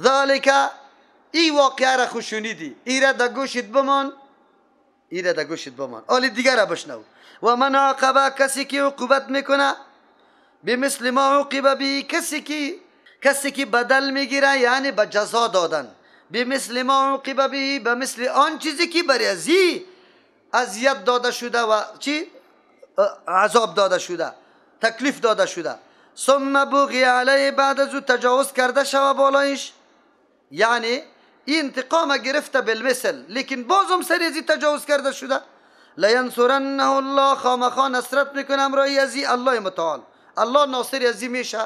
ذالک ای واقعه را خوشونیدی، ایره در گوشت بمان، ایره در گوشت بمان. آلی دیگر را بشنو. و من عاقبه کسی که عقوبت میکنه بمثل ما عوقب به، کسی که بدل میگیره یعنی به جزا دادن، بمثل ما عوقب به، به مثل آن چیزی که بر ازی اذیت داده شده و چی عذاب داده شده، تکلیف داده شده. ثم بغی علیه، بعد از او تجاوز کرده شوه بالایش، یعنی این انتقام گرفته بالمثل لیکن بازم سر ازی تجاوز کرده شده. لینصرنه الله، خامخا نصرت میکنه امرای ازی الله متعال، الله ناصر ازی میشه،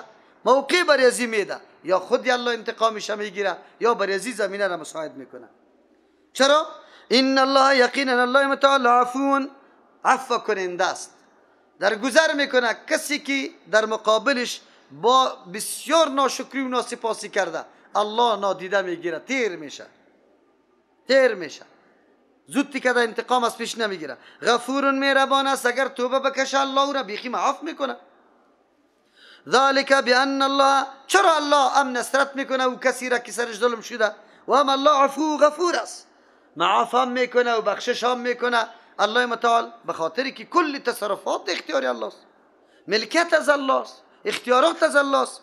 موقع بر ازی میده، یا خودی الله انتقامش میگیره یا بر ازی زمینه را مساعد میکنه. چرا؟ ان الله یقینا الله متعال عفون، عفو کننده است، در گذر میکنه کسی که در مقابلش با بسیار ناشکری و ناسپاسی کرده الله نادیده میگیره، تیر میشه، زودی که در انتقام از پیش نمیگیره. غفور مهربان است، اگر توبه بکشه الله او را بیخی معاف میکنه. ذالک بان الله، چرا الله هم نصرت میکنه و کسی را که سرش ظلم شده، و هم الله عفو غفور است، معاف هم میکنه و بخشش هم میکنه. الله متعال به خاطری که کل تصرفات اختیاری الله است، ملکیت از الله است، اختیارات از الله است.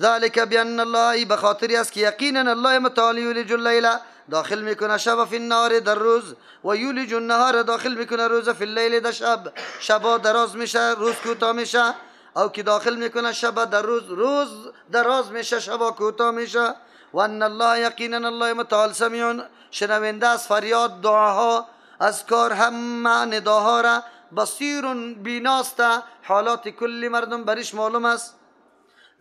ذالک بان الله، به خاطری است که یقینا الله متعال یولج اللیل، داخل میکنه شب فی النهار، در روز، و یولج النهار، داخل میکنه روز فی اللیل، در شب، شبا دراز میشه روز کوتاه میشه، او که داخل میکنه شب در روز، روز دراز میشه شبا کوتاه میشه. و ان الله یقینا الله متعال سمیع، شنونده از فریاد دعاها، از کار همه نداها را، بصیر بیناست، حالات کلی مردم برش معلوم است.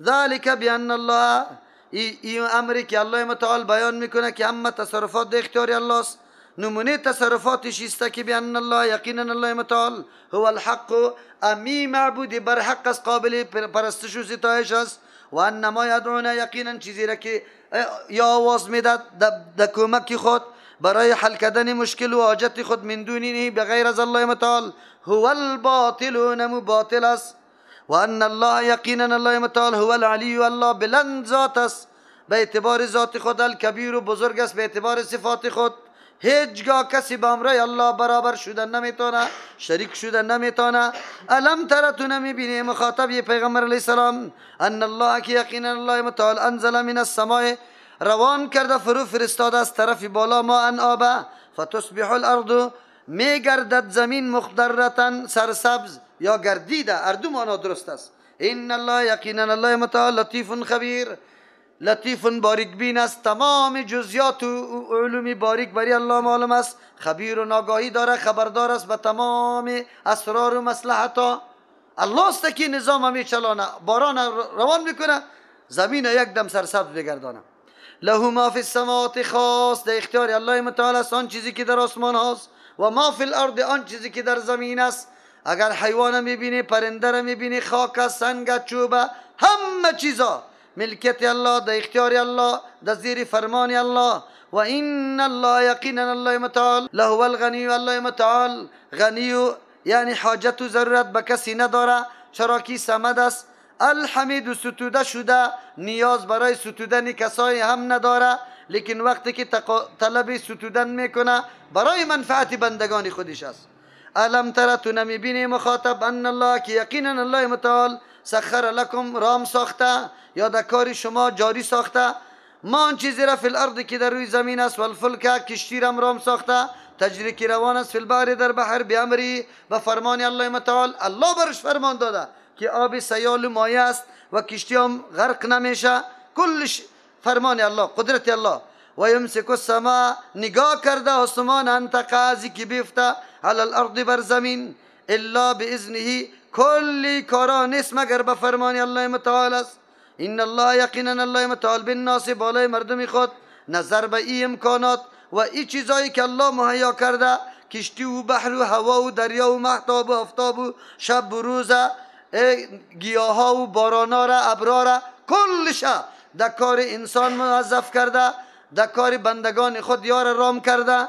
ذالک بان الله، این امری که الله متعال بیان میکنه که همه تصرفات اختیاری الله است، نمونه تصرفاتش است که بان الله یقینا الله متعال هو الحق، امی معبود بر حق است، قابل پرستش و ستایش است. و ان ما یدعون، یقینا چیزی را که یا آواز میداد در کمک خود برای حل کردن مشکل و حاجت خود، من دونه بغیر از الله متعال، هو الباطل، نمو باطل است. و ان الله یقینا الله متعال هو العلی، الله بلند ذات است به اعتبار ذات خود، الکبیر و بزرگ است به اعتبار صفات خود، هیچگاه کسی با امرای الله برابر شدن نمیتونه، شریک شدن نمیتونه. الم تر، تو نمیبینی مخاطب پیغمبر علیه السلام، ان الله که یقینا الله متعال انزل من السماء، روان کرده فرو فرستاده از طرف بالا، ما ان آبه فتصبح الارض، میگردد زمین مخضرة سرسبز یا گردیده، اردو معنا درست است. ان الله یقینا الله متعال لطیف خبیر، لطیف باریک بین است، تمام جزئیات و علوم باریک بری الله معلوم است. خبیر و ناگاهی داره، خبردار است به تمام اسرار و مصلحت‌ها. الله است که نظام میچلانه، باران روان میکنه، زمین یک دم سرسبز بگردانه. له ما فی السماوات، خاص در اختیار الله متعال است آن چیزی که در آسمان هاست، و ما فی الارض، آن چیزی که در زمین است. اگر حیوان میبینی، پرنده را میبینی، خاک، سنگ، چوبه، همه چیزا ملکیت الله، در اختیار الله، در زیر فرمان الله. و ان الله یقینا الله متعال له الغنی، الله متعال غنی یعنی حاجت و ضرورت به کسی نداره، چرا که صمد است، الحمید و ستوده شده، نیاز برای ستودن کسایی هم نداره، لیکن وقتی که طلب ستودن میکنه برای منفعت بندگان خودش است. الم تر، تو نمیبینی مخاطب، ان الله که یقینا الله متعال سخر لکم، رام ساخته یا در کار شما جاری ساخته، ما آن چیزی را فی الارض که در روی زمین است، والفلک کشتی را رام ساخته، تجری که روان است، فی البحر در بحر، بیامری به فرمان الله متعال، الله برش فرمان داده که آب سیال و مایه است و کشتی هم غرق نمیشه، کلش فرمان الله، قدرت الله. و یمسک السماء، نگاه کرده آسمان، ان تقع که بیفته، علی الارض بر زمین، الا باذنه، کلی کارا نیست مگر به فرمان الله متعال است. ان الله یقینا الله متعال بالناس، بالای مردم خود، نظر به این امکانات و این چیزایی که الله مهیا کرده، کشتی و بحر و هوا و دریا و مهتاب و آفتاب و شب و روز، گیاها و بارانا را، ابرا را، کلش در کار انسان موظف کرده، در کار بندگان خود یار رام کرده.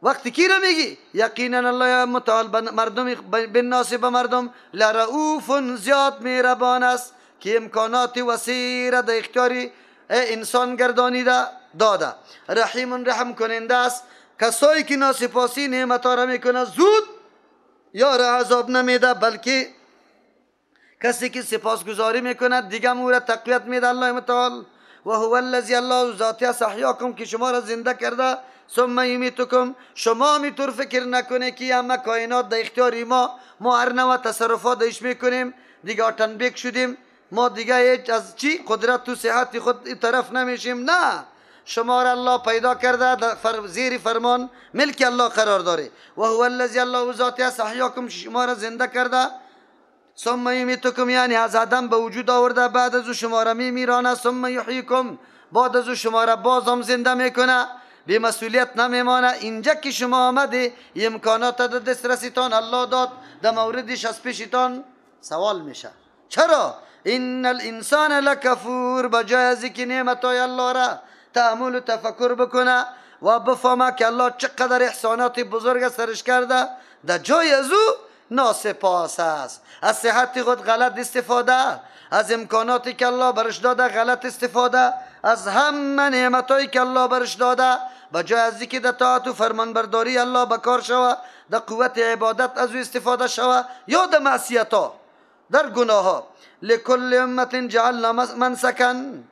وقتی کی را میگی؟ یقینا الله متعال مردم بالناس، به مردم، لرؤوف، زیاد مهربان است که امکانات وسیع را در اختیار انسان گردانیده داده. رحیم رحم کننده است. کسایی که ناسپاسی نعمتها را میکنه زود یا را عذاب نمیده، بلکه کسی که سپاسگزاری میکنه دیگه او را تقویت میده الله متعال. و هو الذی، الله ذاتی است، احیاکم که شما را زنده کرده، ثم یمیتکم. شما میطور فکر نکنه که همه کائنات در اختیار ما هر نوع تصرفات دیش میکنیم، دیگه تنبیک شدیم، ما دیگه هیچ از چی قدرت و صحت خود طرف نمیشیم. نه، شما را الله پیدا کرده، زیر فرمان ملک الله قرار داره. و هو الذی، الله ذاتی است، احیاکم شما را زنده کرده، ثم یمیتکم یعنی از عدم به وجود آورده، بعد از او شما را میمیرانه، ثم یحییکم بعد از او شما را باز هم زنده میکنه، بی مسئولیت نمیمانه. اینجا که شما آمده امکانات در دسترسیتان الله داد، در موردش از پیشتان سوال میشه چرا؟ ان الانسان لکفور، بجای از اینکه نعمتهای الله را تأمل و تفکر بکنه و بفهمه که الله چقدر احسانات بزرگ سرش کرده، در جای از او ناسپاس است. از صحت خود غلط استفاده، از امکاناتی که الله برش داده غلط استفاده، از همه نعمتایی که الله برش داده بجای از اینکه در طاعت و فرمانبرداری الله بکار شوه، در قوت عبادت از او استفاده شوه، یا در معصیت ها، در گناه ها. لکل امت جعلنا منسکن،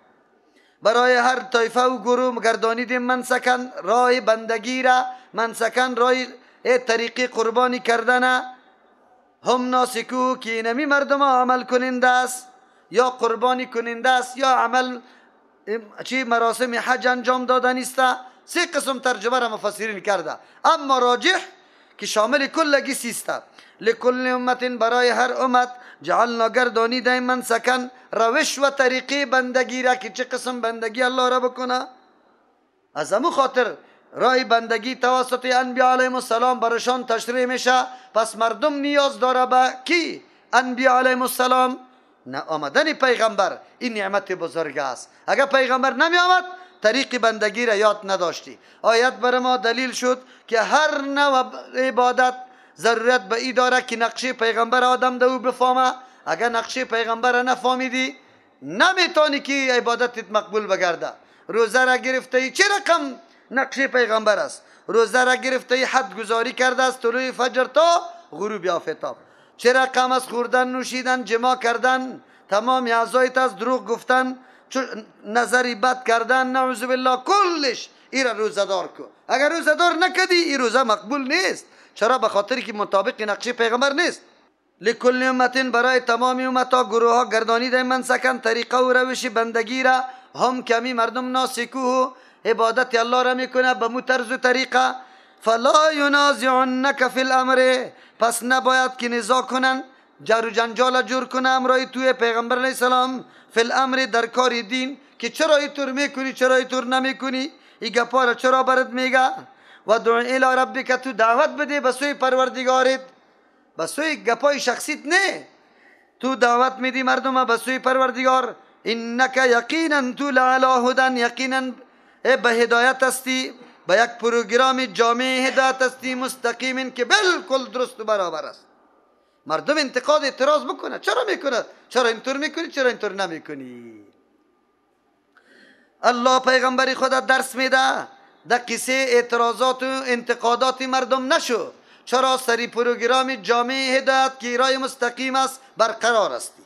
برای هر طایفه و گروه گردانیدیم منسکن، راه بندگی را. منسکن راه طریقی قربانی کردن. هم ناسکو که اینمی مردم عمل کننده است یا قربانی کننده است یا عمل چی مراسم حج انجام دادن است. سه قسم ترجمه را مفسرین کرده، اما راجح که شامل کلگی سیست. لکل امت، برای هر امت جعلنا گردانیده منسکن، روش و طریقه بندگی را که چه قسم بندگی الله را بکنه. از همون خاطر راه بندگی توسط انبیاء علیهم السلام برشان تشریع میشه. پس مردم نیاز داره به کی؟ انبیاء علیهم السلام. نه آمدن پیغمبر این نعمت بزرگ است. اگر پیغمبر نمی آمد طریق بندگی را یاد نداشتی. آیت بر ما دلیل شد که هر نوع عبادت ضرورت به این داره که نقشه پیغمبر آدم دو بفهمه. اگر نقشه پیغمبر را نفهمیدی نمیتونی که عبادتت مقبول بگرده. روزه را گرفته چه رقم نقشه پیغمبر است؟ روزه را گرفته حد گذاری کرده است طلوع فجر تا غروب آفتاب. چه رقم از خوردن، نوشیدن، جماع کردن، تمام اعضایت از دروغ گفتن، نظری بد کردن، نعوذ بالله، کلش این را روزه دار کن. اگر روزه دار نکدی این روزه مقبول نیست. چرا؟ به خاطر که مطابق نقشه پیغمبر نیست. لکل امت، برای تمام امتها گروه ها گردانیده منسکن، طریقه و روش بندگی را. هم کمی مردم ناسکوه عبادت الله را میکنه به مو طرز و طریقه. فلا ینازعنک فی الامر، پس نباید که نزاع کنن، جر و جنجال جور کنه امرای توی پیغمبر علیه السلام. فی الامر، در کار دین، که چرا اینطور میکنی چرا اینطور نمیکنی، این گپا را چرا برات میگه. و دع الی ربک، تو دعوت بده به سوی پروردگارت، به سوی گپای شخصیت نه، تو دعوت میدی مردم به سوی پروردگار. انک یقینا تو لعلی هدی، یقینا به هدایت هستی، به یک پروگرام جامع هدایت هستی، مستقیم که بالکل درست و برابر است. مردم انتقاد اعتراض بکنه، چرا میکنه؟ چرا اینطور میکنی چرا اینطور نمیکنی؟ الله پیغمبری خودت درس میده، در قصه اعتراضات و انتقادات مردم نشو. چرا؟ سری پروگرام جامع هدایت که راه مستقیم است برقرار استی.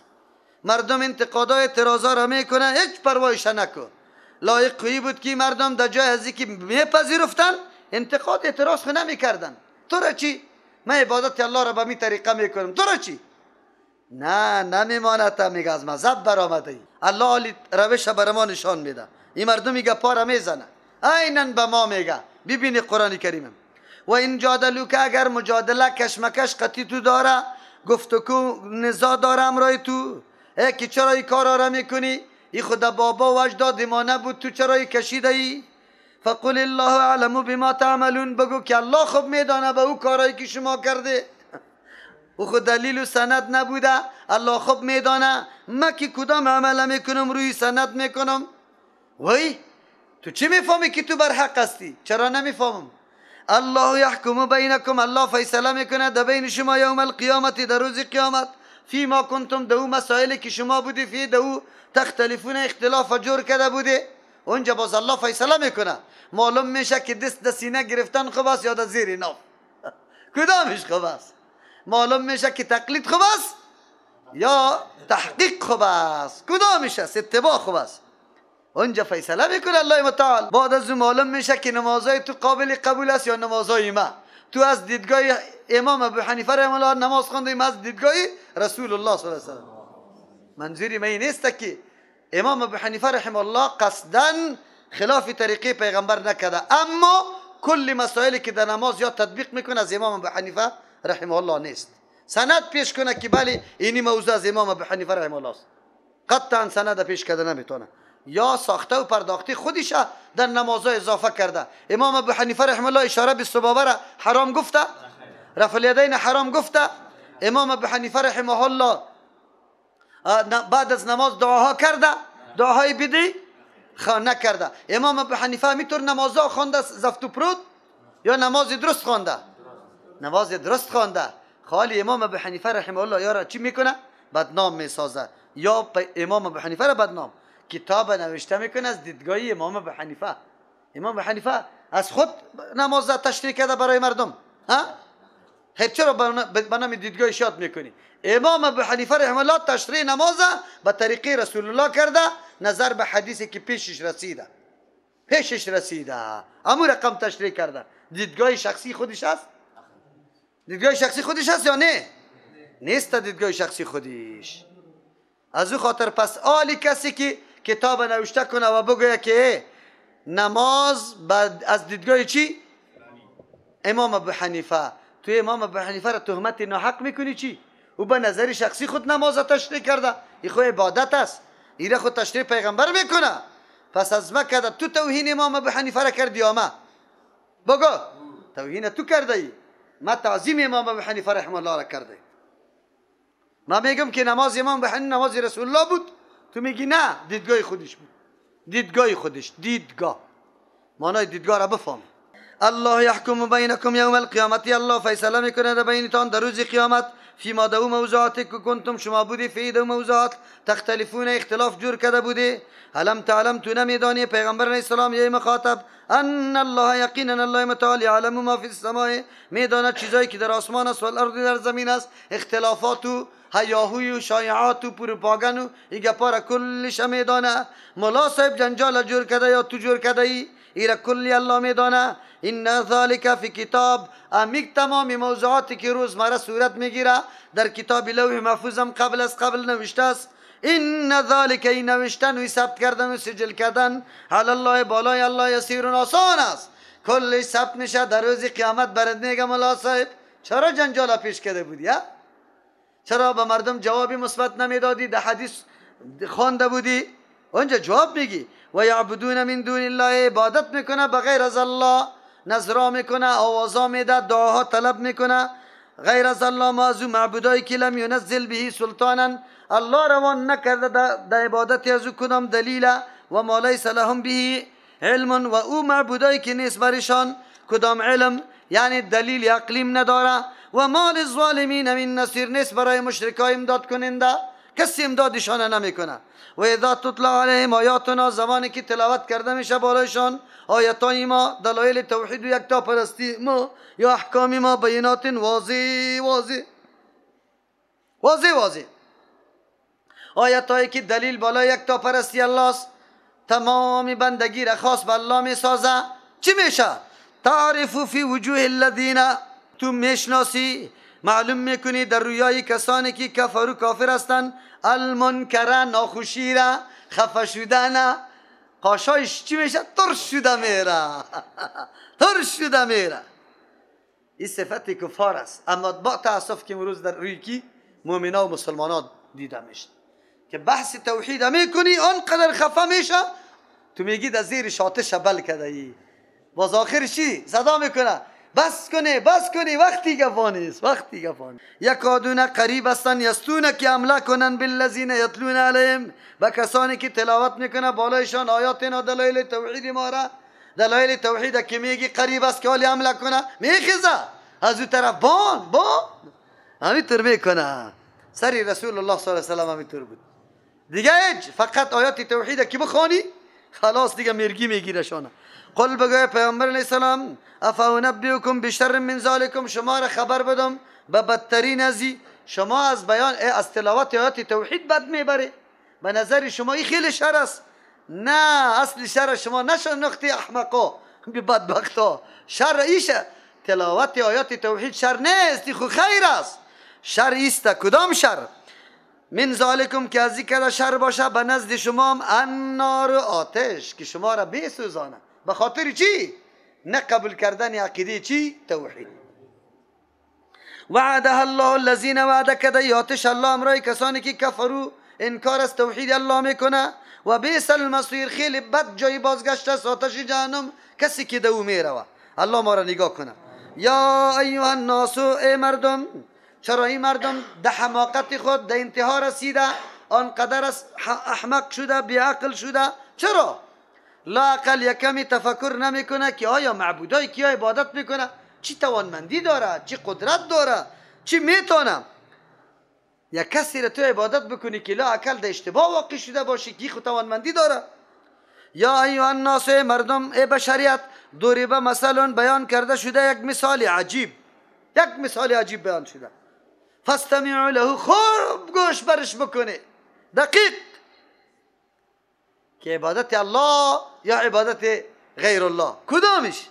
مردم انتقادات اعتراضا را میکنه، هیچ پروایش نکن. لایق کویی بود که مردم در جای ازی که میپذیرفتن انتقاد اعتراض خو نمیکردن. تو را چی؟ من عبادت الله را به می طریقه میکنم، تو را چی؟ نه نمیماند. میگه از مذهب برآمده ای. الله روش بر ما نشان میده. این مردم میگه پا میزنه، عیناً به ما میگه. ببینی قرآن کریم. و این جادلو که اگر مجادله کشمکش قطعی تو داره، گفتگو نزاع داره امرای تو، که چرا این کارا را میکنی؟ این خدا بابا و اجداد ما نبود، تو چرا این کشیده ای؟ فقل الله اعلم بما تعملون، بگو که الله خوب میدانه به او کارایی که شما کرده. او خود دلیل و سند نبوده، الله خوب میدانه. من که کدام عمل میکنم روی سند میکنم. وای تو چی میفهمی که تو بر حق هستی؟ چرا نمیفهمم؟ الله یحکم بینکم، الله فیصله میکنه در بین شما یوم القیامت، در روز قیامت. فيما کنتم دو مسائلی که شما بودی فی دو تختلفون اختلاف جور کرده بودی. اونجا باز الله فیصله میکنه. معلوم میشه که دست سینه گرفتن خوب است یا در زیر ناف. کدامش خوب است؟ معلوم میشه که تقلید خوب است یا تحقیق خوب است. کدامش است؟ اتباع خوب است. اونجا فیصله میکنه الله متعال. بعد از اون معلوم میشه که نمازای تو قابل قبول است یا نمازای ما. تو از دیدگاه امام ابو حنیفه رحمه الله نماز خوندیم، از دیدگاه رسول الله صلی الله علیه و سلم. منظوری من نیست که امام ابو حنیفه رحمه الله قصداً خلاف طریقه پیغمبر نکرده، اما کل مسائلی که در نماز یا تطبیق میکنه از امام ابو حنیفه رحمه الله نیست. سند پیش کنه که بله اینی موضوع از امام ابو حنیفه رحمه الله است، قطعا سند پیش کرده نمیتونه. یا ساخته و پرداخته خودش در نمازها اضافه کرده. امام ابو حنیفه رحمه الله اشاره به سبابه را حرام گفته، رفع الیدین حرام گفته. امام ابو حنیفه رحمه الله بعد از نماز دعاها کرده، دعاهای بدی نکرده. امام ابو حنیفه میتور نمازها خوانده زفت و پرود یا نماز درست خوانده؟ نماز درست خوانده. خالی امام ابو حنیفه رحمه الله یا را چی میکنه؟ بدنام میسازه، یا امام ابو حنیفه را بدنام. کتاب نوشته میکنه از دیدگاه امام ابو حنیفه. امام ابو حنیفه از خود نماز تشریح کرده برای مردم، ها؟ خب چرا به نام دیدگاهش یاد میکنی؟ امام ابو حنیفه رحمه الله تشریح نماز به طریقه رسول الله کرده، نظر به حدیثی که پیشش رسیده امو رقم تشریح کرده. دیدگاه شخصی خودش است؟ دیدگاه شخصی خودش است یا نه؟ نیست دیدگاه شخصی خودش. از او خاطر پس آلی کسی که کتاب نوشته کنه و بگوید که نماز از دیدگاه چی؟ امام ابو حنیفه. تو امام ابو حنیفه را تهمت ناحق میکنی چی؟ او به نظر شخصی خود نماز تشریح کرده، این خود عبادت است، این خود تشریح پیغمبر میکنه. پس از ما کرده تو توهین امام ابو حنیفه را کردی یا ما؟ بگو توهین تو کرده ای، ما تعظیم امام ابو حنیفه رحمه الله را کرده. ما میگم که نماز امام ابو حنیفه نماز رسول الله بود، تو میگی نه دیدگاه خودش بود. دیدگاه خودش، دیدگاه معنای دیدگاه را بفهم. الله یحکم بینکم یوم القیامت، الله فیصله میکنه در بینتان در روز قیامت. فیما دو موضوعاتی که کنتم شما بودی فی دو موضوعات تختلفون اختلاف جور کرده بودی. علم تعلم تو نمیدانی پیغمبر علیه السلام یه مخاطب ان الله یقینا الله متعال یعلم ما فی السماء، میداند چیزایی که در آسمان است و الارض در زمین است. اختلافات و هیاهوی و شایعات و پروپاگان و این گپا را کلش میدانه. ملا صاحب جنجال جور کرده یا تو جور کرده ای، ایرا کلی الله میدانه. این ذالک فی کتاب، امیک تمام موضوعاتی که روزمره صورت میگیره در کتاب لوح محفوظم قبل نوشته است. این ذالک، این نوشتن و ثبت کردن و سجل کردن علی الله بالای الله یسیر آسان است، کلش ثبت میشه در روز قیامت. برات میگم ملا صاحب چرا جنجال پیش کرده بودی؟ چرا به مردم جوابی مثبت نمیدادی؟ در حدیث خوانده بودی، اونجا جواب میگی و یعبدون من دون الله، عبادت میکنه بغیر از الله، نظرا میکنه، آوازا میده، دعاها طلب میکنه غیر از الله. ما از معبودایی که لم ینزل به سلطانا، الله روان نکرده در عبادت از او کدام دلیل، و ما لیس لهم به علم، و او معبودایی که نیست برشان کدام علم یعنی دلیل عقلیم نداره. و ما للظالمین من نصیر، نیست برای مشرکای امداد کننده، کسی امدادشان نمیکنه. و اذا تطلع علیهم آیاتنا، زمانی که تلاوت کرده میشه بالایشان آیاتای ما، دلایل توحید و یکتا پرستی ما یا احکام ما، بینات واضح آیاتایی که دلیل بالای یکتا پرستی الله است، تمام بندگی را خاص به الله میسازه. چی میشه؟ تعرف فی وجوه الذین، تو میشناسی معلوم میکنی در رویای کسانی که کفر و کافر هستند، المنکر، ناخوشی را، خفه شدن، قاشایش چی میشه؟ ترش شده میره. این صفت کفار است. اما با تاسف که امروز در روی کی مؤمنا و مسلمانان دیده میشه که بحث توحید میکنی آنقدر خفه میشه، تو میگی در زیر شاتش بل کرده ای، باز آخر چی صدا میکنه؟ بس کنی وقتی گفانی است، یکادون قریب هستن یستون که حمله کنن بالذین یتلون علیهم، با کسانی که تلاوت میکنه بالایشان آیاتنا، دلایل توحید ما را، دلایل توحید که میگی قریب است که حالی حمله کنه، میخیزه از اون طرف بان همین طور میکنه. سری رسول الله صلی الله علیه و سلم همینطور بود دیگه. فقط آیات توحید که بخوانی خلاص دیگه مرگی میگیره شانه. قل بگوی پیامبر علیه السلام افانبئکم بشر من ذالکم، شما را خبر بدم به بدترین ازی. شما از بیان از تلاوت آیات توحید بد میبره، به نظر شما این خیلی شر است. نه، اصل شر شما نشناختی احمقا بی بدبختا. شر ایشه تلاوت آیات توحید شر نیست، خو خیر است. شر ایست. کدام شر؟ من ذالکم که از ذکر شر باشه به نزد شما هم النار، آتش که شما را بسوزانه. به خاطر چی؟ نه قبول کردن عقیده چی؟ توحید. وعدها الله الذین، وعده کده آتش الله امرای کسانی که کفرو انکار از توحید الله میکنه. و بیس المصیر، خیلی بد جای بازگشت است آتش جهنم کسی که دو میروه. الله ما را نگاه کنه. یا ایها الناس، ای مردم. چرا این مردم ده حماقت خود ده انتها رسیده، آنقدر احمق شده، بیعقل شده؟ چرا؟ لا عقل یکمی تفکر نمیکنه که آیا معبودای کیا عبادت میکنه چی توانمندی داره، چی قدرت داره، چی میتونه. یک کسی را تو عبادت بکنی که لا عقل ده اشتباه واقع شده باشی که خود توانمندی داره. یا ایها الناس، مردم، ای بشریت، ضرب مثلا بیان کرده شده یک مثال عجیب، یک مثال عجیب بیان شده. فاستمعوا له، خوب گوش برش بکنه دقیق، که عبادت الله یا عبادت غیر الله کدامش؟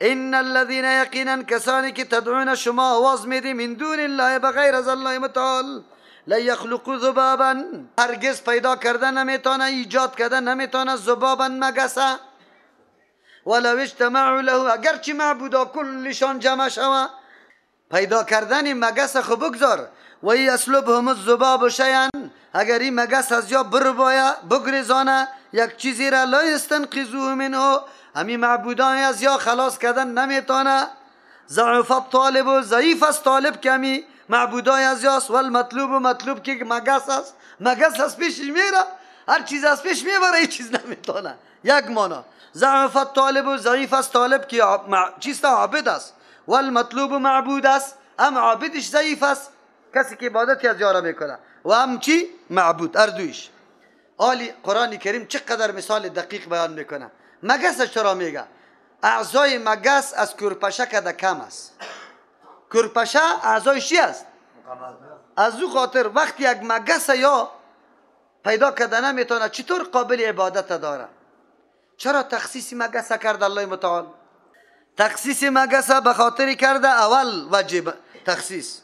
ان الذين، یقینا کسانی که تدعون شما آواز میدی من دون الله، بغیر از الله متعال، لا يخلقوا ذبابا، هرگز پیدا کردن نمیتونه، ایجاد کردن نمیتونه، ذبابا مگسه. ولو اجتمعوا له، اگرچه معبودا کلشان جمع شوه، پیدا کردن مگس خو بگذار. و یسلبهم الذباب شیئا، اگر این مگس از یا بربایه بگریزانه یک چیزی را، لا یستنقذوه منه، همین معبودان از یا خلاص کردن نمیتونه. ضعف الطالب، و ضعیف است طالب که همین معبودان از یاست. و المطلوب، و مطلوب که مگس است، مگس از پیش میره، هر چیز از پیش میبره، هیچ چیز نمیتونه. یک مانا ضعف الطالب، و ضعیف است طالب که چیست؟ عابد است. و المطلوب معبود است، هم عابدش ضعیف است، کسی که عبادتی از یارا میکنه، و هم چی؟ معبود، اردویش. آلی قرآن کریم چقدر مثال دقیق بیان میکنه. مگس چرا میگه؟ اعضای مگس از کرپشه کده کم است. کرپشه اعضایش چی است؟ از او خاطر وقتی یک مگس یا پیدا کده نمیتونه، چطور قابل عبادت داره؟ چرا تخصیص مگس کرده الله متعال؟ تخصیص مگس به خاطر کرده اول وجب تخصیص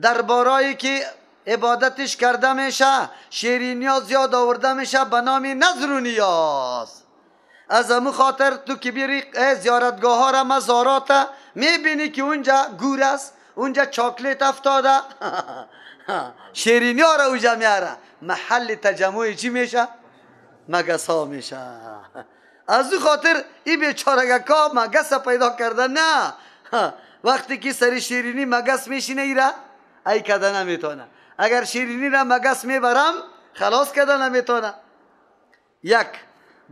در بارایی که عبادتش کرده میشه، شیرینی ها زیاد آورده میشه به نام نظر و نیاز. از همون خاطر تو که بیری زیارتگاه ها را، مزارات، میبینی که اونجا گور است، اونجا چاکلیت افتاده، شیرینی ها را اونجا میاره. محل تجمع چی میشه؟ مگس ها میشه. از او خاطر این بیچارگکا مگس پیدا کرده. نه، وقتی که سری شیرینی مگس میشینه ایره ای کده نمیتونه. اگر شیرینی را مگس میبرم خلاص کده نمیتونه. یک.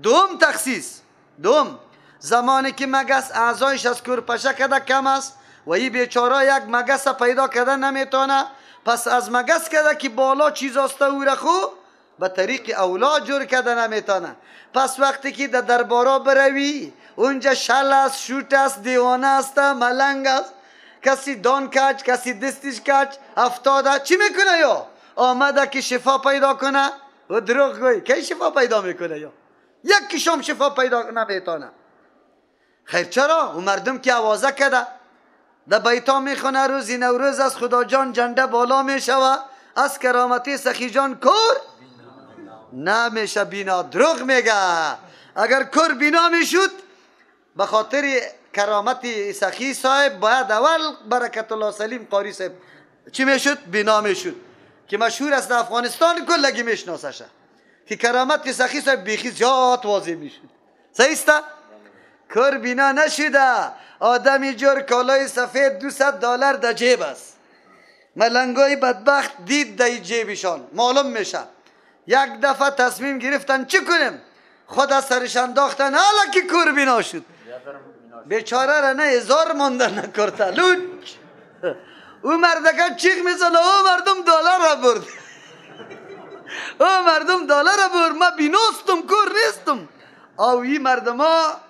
دوم تخصیص. دوم زمانی که مگس اعضایش از کرپشه کده کم است و این بیچاره یک مگس پیدا کده نمیتونه، پس از مگس کده که بالا چیز است او را خو به طریق اولاد جور کده نمیتونه. پس وقتی که در دربارا بروی اونجا شل است، شوت است، دیوانه است، ملنگ است، کسی دان کج، کسی دستش کج افتاده، چی میکنه؟ یا آمده که شفا پیدا کنه و دروغ گوی کی شفا پیدا میکنه؟ یا یک کشم شفا پیدا نمیتونه. خیر چرا؟ و مردم که آوازه کده در بیتا میخونه روزی نوروز از خدا جان جنده بالا میشوه، از کرامتی سخی جان کور نمیشه بینا. دروغ میگه. اگر کور بینا میشد به خاطر کرامت سخی صاحب باید اول برکت الله سلیم قاری صاحب چی میشد؟ بینا میشد، که مشهور است در افغانستان کلگی میشناسشه که کرامت سخی صاحب بیخی زیاد واضح میشد. صحیح است؟ کور بینا نشده، آدمی جور کالای سفید $200 در جیب است. ملنگای بدبخت دید در جیبشان معلوم میشه. یک دفعه تصمیم گرفتن چی کنیم؟ خود از سرش انداختن، حالا که کور بینا شد. بیچاره را نه هزار ماندن نکرده لوچ. او مردکه چیخ میزنه او مردم دلار برد او مردم دلار برد ما بیناستم کور نیستم. او این مردم ها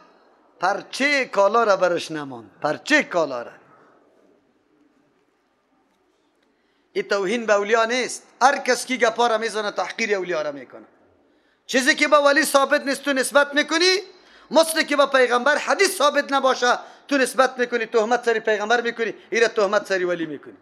پرچه کالا را برش نمان، پرچه کالا را. این توهین به اولیاء نیست. هر کس کی گپا را میزنه تحقیر اولیاء را میکنه. چیزی که با ولی ثابت نیست تو نسبت میکنی، مثل که با پیغمبر حدیث ثابت نباشه تو نسبت میکنی، تهمت سری پیغمبر میکنی، ایره تهمت سری ولی میکنی.